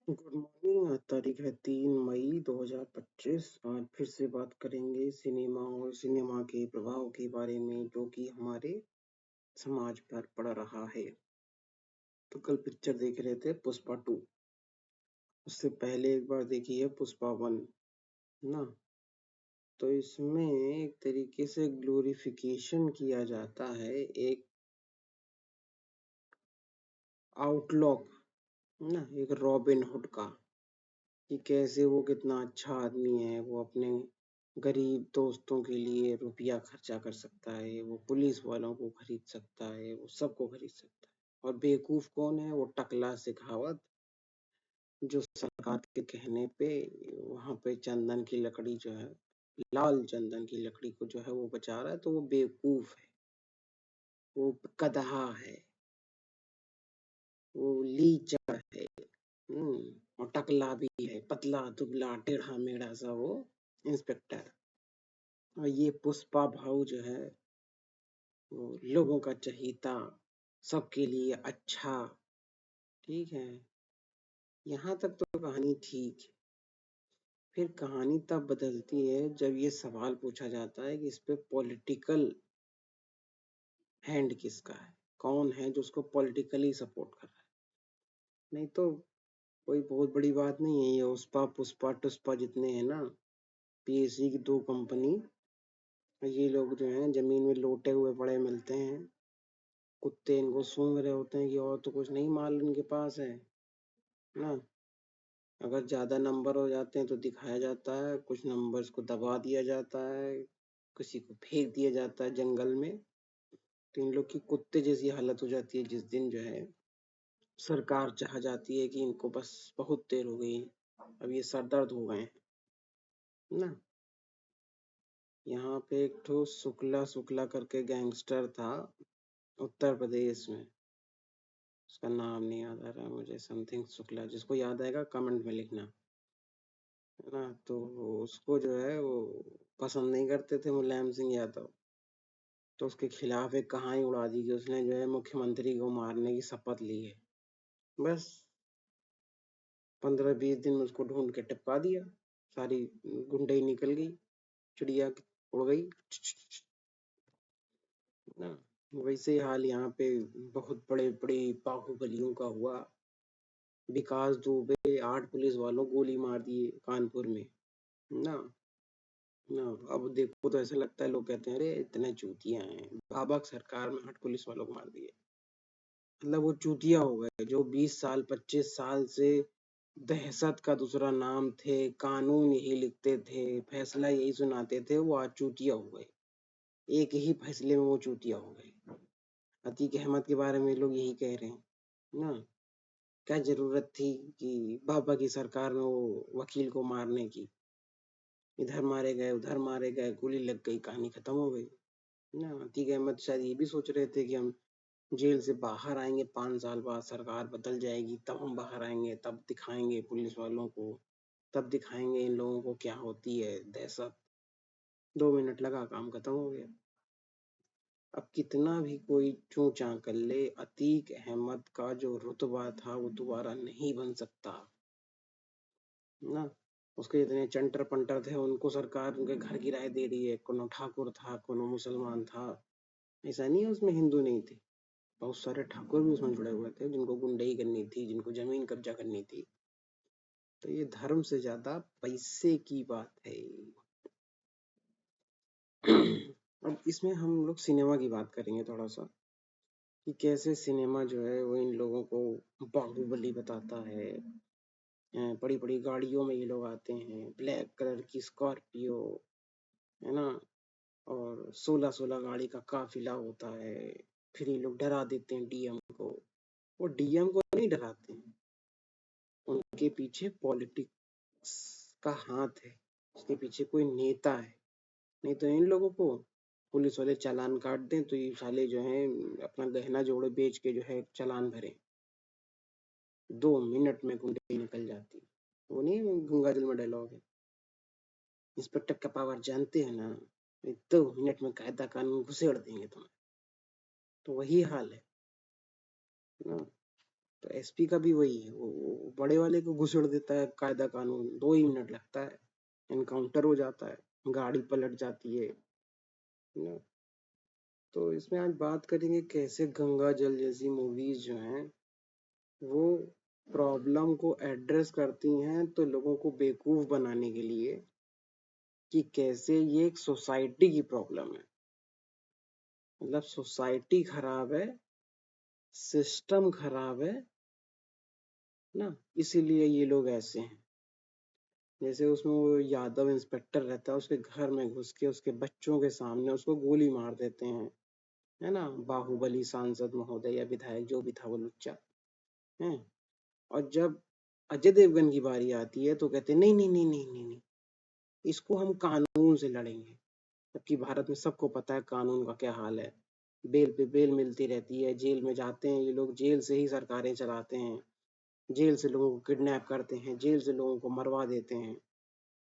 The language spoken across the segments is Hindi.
Good morning. आज तारीख है 3 मई 2025। आज फिर से बात करेंगे सिनेमा और सिनेमा के प्रभाव के बारे में जो कि हमारे समाज पर पड़ रहा है। तो कल पिक्चर देख रहे थे पुष्पा 2। उससे पहले एक बार देखी है पुष्पा 1 ना। तो इसमें एक तरीके से ग्लोरिफिकेशन किया जाता है एक आउटलॉक ना, एक रॉबिन हुड का, कि कैसे वो कितना अच्छा आदमी है। वो अपने गरीब दोस्तों के लिए रुपया खर्चा कर सकता है, वो पुलिस वालों को खरीद सकता है, वो सबको खरीद सकता है। और बेवकूफ कौन है? वो टकला शेखावत, जो सरकार के कहने पे वहां पे चंदन की लकड़ी जो है, लाल चंदन की लकड़ी को जो है वो बचा रहा है। तो वो बेवकूफ है, वो गधा है, वो लीचड़ है। और टकला भी है, पतला दुबला टेढ़ा मेढ़ा सा वो इंस्पेक्टर। और ये पुष्पा भाऊ जो है वो लोगों का चहीता, सबके लिए अच्छा। ठीक है, यहाँ तक तो कहानी ठीक है। फिर कहानी तब बदलती है जब ये सवाल पूछा जाता है कि इस पे पॉलिटिकल हैंड किसका है, कौन है जो उसको पॉलिटिकली सपोर्ट कर रहा है। नहीं तो कोई बहुत बड़ी बात नहीं है। ये उस्पा पुष्पा टुस्पा जितने हैं ना, पीएससी की 2 कंपनी, ये लोग जो हैं जमीन में लोटे हुए पड़े मिलते हैं। कुत्ते इनको सूंघ रहे होते हैं कि और तो कुछ नहीं माल इनके पास है ना। अगर ज्यादा नंबर हो जाते हैं तो दिखाया जाता है, कुछ नंबर्स को दबा दिया जाता है, किसी को फेंक दिया जाता है जंगल में। तो इन लोग की कुत्ते जैसी हालत हो जाती है जिस दिन जो है सरकार चाह जाती है कि इनको बस बहुत देर हो गई, अब ये सरदर्द हो गए हैं ना। यहाँ पे एक ठो शुक्ला शुक्ला करके गैंगस्टर था उत्तर प्रदेश में, उसका नाम नहीं याद आ रहा मुझे, समथिंग शुक्ला। जिसको याद आएगा कमेंट में लिखना, है ना। तो उसको जो है वो पसंद नहीं करते थे मुलायम सिंह यादव। तो उसके खिलाफ एक कहानी उड़ा दी कि उसने जो है मुख्यमंत्री को मारने की शपथ ली है। बस 15-20 दिन में उसको ढूंढ के टिपका दिया, सारी गुंडई निकल गई, चिड़िया उड़ गई ना। वैसे हाल यहाँ पे बहुत बड़े बड़े बाहुबलियों का हुआ। विकास दुबे 8 पुलिस वालों गोली मार दिए कानपुर में ना। ना अब देखो तो ऐसा लगता है, लोग कहते हैं अरे इतने चूतिया हैं, बाबा की सरकार में 8 पुलिस वालों को मार दिए। मतलब वो चूतिया हो गए जो 20 साल 25 साल से दहशत का दूसरा नाम थे, कानून यही लिखते थे, फैसला यही सुनाते थे, वो आज चूतिया हो गए। एक ही फैसले में वो चूतिया हो गए। अतीक अहमद के बारे में लोग यही कह रहे हैं ना। क्या जरूरत थी कि बाबा की सरकार में वो वकील को मारने की? इधर मारे गए उधर मारे गए, गोली लग गई, कहानी खत्म हो गई ना। अतीक अहमद शायद ये भी सोच रहे थे कि हम जेल से बाहर आएंगे 5 साल बाद, सरकार बदल जाएगी, तब हम बाहर आएंगे, तब दिखाएंगे पुलिस वालों को, तब दिखाएंगे इन लोगों को क्या होती है दहशत। 2 मिनट लगा, काम खत्म हो गया। अब कितना भी कोई चूं चां कर ले, अतीक अहमद का जो रुतबा था वो दोबारा नहीं बन सकता ना। उसके जितने चंटर पंटर थे उनको सरकार उनके घर किराए दे रही है। कोनो ठाकुर था, कोनो मुसलमान था, ऐसा नहीं है उसमें हिंदू नहीं थे। बहुत सारे ठाकुर भी उसमें जुड़े हुए थे जिनको गुंडई करनी थी, जिनको जमीन कब्जा करनी थी। तो ये धर्म से ज्यादा पैसे की बात है। अब इसमें हम लोग सिनेमा की बात करेंगे थोड़ा सा, कि कैसे सिनेमा जो है वो इन लोगों को बाहुबली बताता है। बड़ी बड़ी गाड़ियों में ये लोग आते हैं, ब्लैक कलर की स्कॉर्पियो, है ना। और 16-16 गाड़ी का काफिला होता है। फिर ये लोग डरा देते हैं डीएम को। वो डीएम को नहीं डराते हैं, उनके पीछे पॉलिटिक्स का हाथ है, उसके पीछे कोई नेता है। नहीं तो इन लोगों को पुलिस वाले चालान काट दें तो ये साले जो हैं अपना गहना जोड़े बेच के जो है चालान भरे, 2 मिनट में गुंडे निकल जाती। वो नहीं गंगा जल में डायलॉग है, इंस्पेक्टर का पावर जानते हैं ना, 2 मिनट में कायदा कानून घुसेड़ देंगे तुम्हें। तो वही हाल है ना। तो एसपी का भी वही है, वो बड़े वाले को घुसड़ देता है कायदा कानून, 2 ही मिनट लगता है, एनकाउंटर हो जाता है, गाड़ी पलट जाती है ना। तो इसमें आज बात करेंगे कैसे गंगा जल जैसी मूवीज जो हैं वो प्रॉब्लम को एड्रेस करती हैं, तो लोगों को बेवकूफ बनाने के लिए कि कैसे ये एक सोसाइटी की प्रॉब्लम है। मतलब सोसाइटी खराब है, सिस्टम खराब है ना, इसीलिए ये लोग ऐसे हैं। जैसे उसमें वो यादव इंस्पेक्टर रहता है, उसके घर में घुस के उसके बच्चों के सामने उसको गोली मार देते हैं, है ना, बाहुबली सांसद महोदय या विधायक जो भी था वो लुच्चा है। और जब अजय देवगन की बारी आती है तो कहते हैं नहीं नहीं नहीं नहीं नहीं नहीं, इसको हम कानून से लड़ेंगे। जबकि भारत में सबको पता है कानून का क्या हाल है, बेल पे बेल मिलती रहती है, जेल में जाते हैं ये लोग, जेल से ही सरकारें चलाते हैं, जेल से लोगों को किडनैप करते हैं, जेल से लोगों को मरवा देते हैं।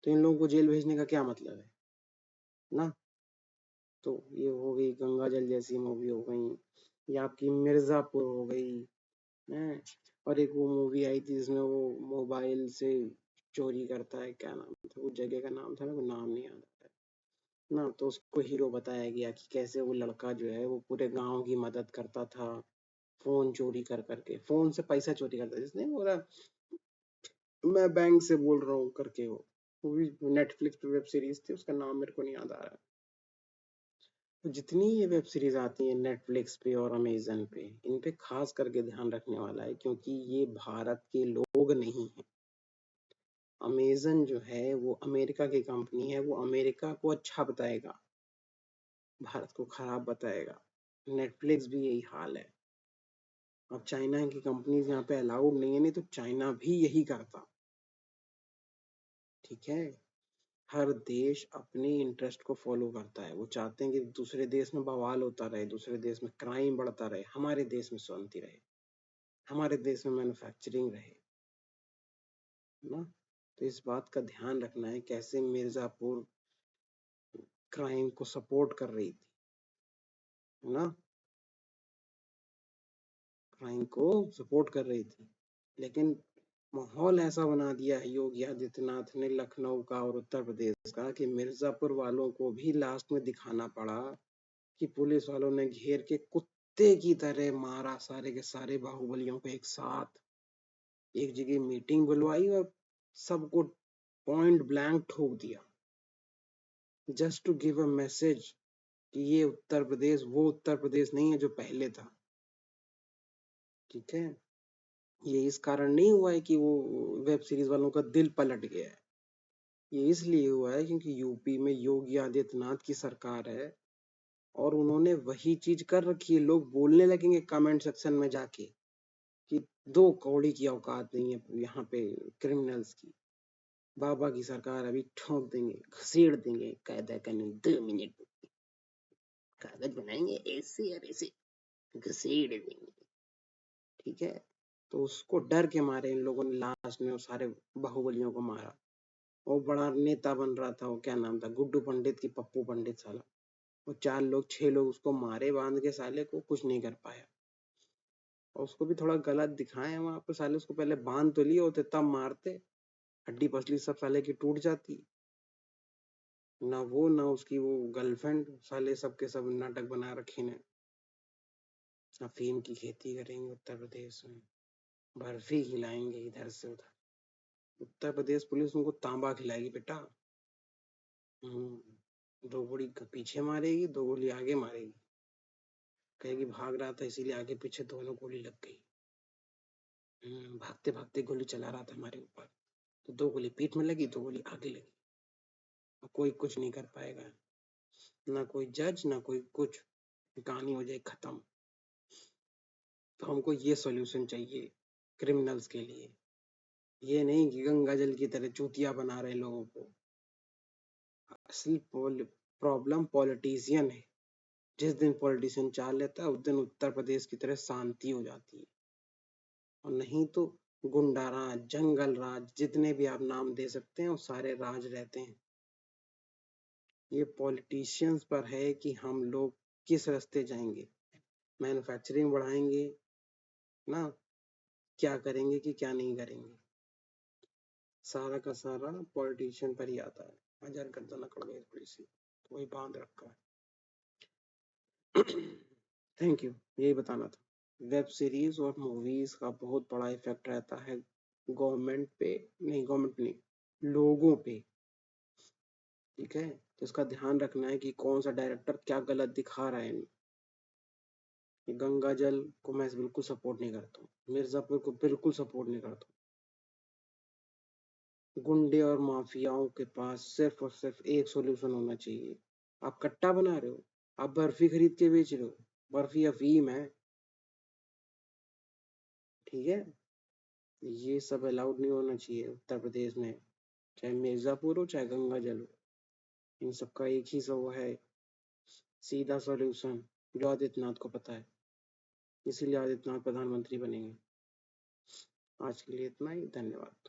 तो इन लोगों को जेल भेजने का क्या मतलब है ना। तो ये हो गई गंगा जल जैसी मूवी हो गई, या आपकी मिर्जापुर हो गई है। और एक वो मूवी आई थी जिसमें वो मोबाइल से चोरी करता है, क्या नाम था वो जगह का, नाम था, मेरे को नाम नहीं याद आता है ना। तो उसको हीरो बताया गया कि कैसे वो लड़का जो है वो पूरे गांव की मदद करता था, फोन चोरी कर करके, फोन से पैसा चोरी करता था, जिसने बोला मैं बैंक से बोल रहा हूँ करके। वो भी नेटफ्लिक्स पे वेब सीरीज थी, उसका नाम मेरे को नहीं याद आ रहा है। तो जितनी ये वेब सीरीज आती है नेटफ्लिक्स पे और अमेजन पे, इन पे खास करके ध्यान रखने वाला है, क्योंकि ये भारत के लोग नहीं है। अमेजन जो है वो अमेरिका की कंपनी है, वो अमेरिका को अच्छा बताएगा, भारत को खराब बताएगा। नेटफ्लिक्स भी यही हाल है। अब चाइना की कंपनीज यहाँ पे अलाउड नहीं है, नहीं तो चाइना भी यही करता। ठीक है, हर देश अपने इंटरेस्ट को फॉलो करता है, वो चाहते हैं कि दूसरे देश में बवाल होता रहे, दूसरे देश में क्राइम बढ़ता रहे, हमारे देश में शांति रहे, हमारे देश में मैन्युफैक्चरिंग रहे ना। तो इस बात का ध्यान रखना है कैसे मिर्जापुर क्राइम को सपोर्ट कर रही थी, है ना, क्राइम को सपोर्ट कर रही थी। लेकिन माहौल ऐसा बना दिया है योगी आदित्यनाथ ने लखनऊ का और उत्तर प्रदेश का कि मिर्जापुर वालों को भी लास्ट में दिखाना पड़ा कि पुलिस वालों ने घेर के कुत्ते की तरह मारा सारे के सारे बाहुबलियों को एक साथ, एक जगह मीटिंग बुलवाई और सबको पॉइंट ब्लैंक ठोक दिया, just to give a message कि ये उत्तर प्रदेश वो उत्तर प्रदेश नहीं है जो पहले था। ठीक है, ये इस कारण नहीं हुआ है कि वो वेब सीरीज वालों का दिल पलट गया है, ये इसलिए हुआ है क्योंकि यूपी में योगी आदित्यनाथ की सरकार है और उन्होंने वही चीज कर रखी है। लोग बोलने लगेंगे कमेंट सेक्शन में जाके कि 2 कौड़ी की औकात नहीं है यहाँ पे क्रिमिनल्स की, बाबा की सरकार अभी ठोक देंगे, घसीट देंगे, कायदा कानून 2 मिनट कागज बनाएंगे ऐसे और ऐसे घसीट देंगे। ठीक है, तो उसको डर के मारे इन लोगों ने लास्ट में वो सारे बाहुबलियों को मारा। वो बड़ा नेता बन रहा था, वो क्या नाम था, गुड्डू पंडित की पप्पू पंडित साला, वो 4 लोग 6 लोग उसको मारे बांध के, साले को कुछ नहीं कर पाया। और उसको भी थोड़ा गलत दिखाए वहां पे, साले उसको पहले बांध तो लिए होते तब मारते, हड्डी पसली सब साले की टूट जाती। ना वो ना उसकी वो गर्लफ्रेंड, साले सब के सब नाटक बना रखे ने। अफीम की खेती करेंगे उत्तर प्रदेश में, बर्फी खिलाएंगे इधर से उधर, उत्तर प्रदेश पुलिस उनको तांबा खिलाएगी बेटा। 2 गोली पीछे मारेगी, 2 गोली आगे मारेगी, कहेगी भाग रहा था इसीलिए आगे पीछे दोनों गोली लग गई। भागते भागते गोली चला रहा था हमारे ऊपर, तो 2 गोली पीठ में लगी, 2 गोली आगे लगी, और कोई कुछ नहीं कर पाएगा, ना कोई जज ना कोई कुछ, कहानी हो जाए खत्म। तो हमको ये सॉल्यूशन चाहिए क्रिमिनल्स के लिए, ये नहीं कि गंगा जल की तरह चूतिया बना रहे लोगों को। असली प्रॉब्लम पॉलिटिशियन है, जिस दिन पॉलिटिशियन चाल लेता है उस दिन उत्तर प्रदेश की तरह शांति हो जाती है, और नहीं तो गुंडा राज, जंगल राज, जितने भी आप नाम दे सकते हैं वो सारे राज रहते हैं। ये पॉलिटिशियंस पर है कि हम लोग किस रास्ते जाएंगे, मैन्युफैक्चरिंग बढ़ाएंगे ना, क्या करेंगे कि क्या नहीं करेंगे, सारा का सारा पॉलिटिशियन पर ही आता है। हजार गर्दन अकड़ गई थोड़ी सी, तो वही बांध रखा है। थैंक यू, यही बताना था। वेब सीरीज और मूवीज का बहुत बड़ा इफेक्ट रहता है गवर्नमेंट पे, नहीं गवर्नमेंट नहीं, लोगों पे, ठीक है। तो इसका ध्यान रखना है कि कौन सा डायरेक्टर क्या गलत दिखा रहा है। गंगा जल को मैं बिल्कुल सपोर्ट नहीं करता हूँ, मिर्जापुर को बिल्कुल सपोर्ट नहीं करता हूँ। गुंडे और माफियाओं के पास सिर्फ और सिर्फ एक सॉल्यूशन होना चाहिए। आप कट्टा बना रहे हो, आप बर्फी खरीद के बेच रहे हो, बर्फी अफीम है, ठीक है। ये सब अलाउड नहीं होना चाहिए उत्तर प्रदेश में, चाहे मिर्जापुर हो चाहे गंगा जल हो। इन सबका एक ही सब है सीधा सॉल्यूशन, जो आदित्यनाथ को पता है, इसीलिए आदित्यनाथ प्रधानमंत्री बनेंगे। आज के लिए इतना ही, धन्यवाद।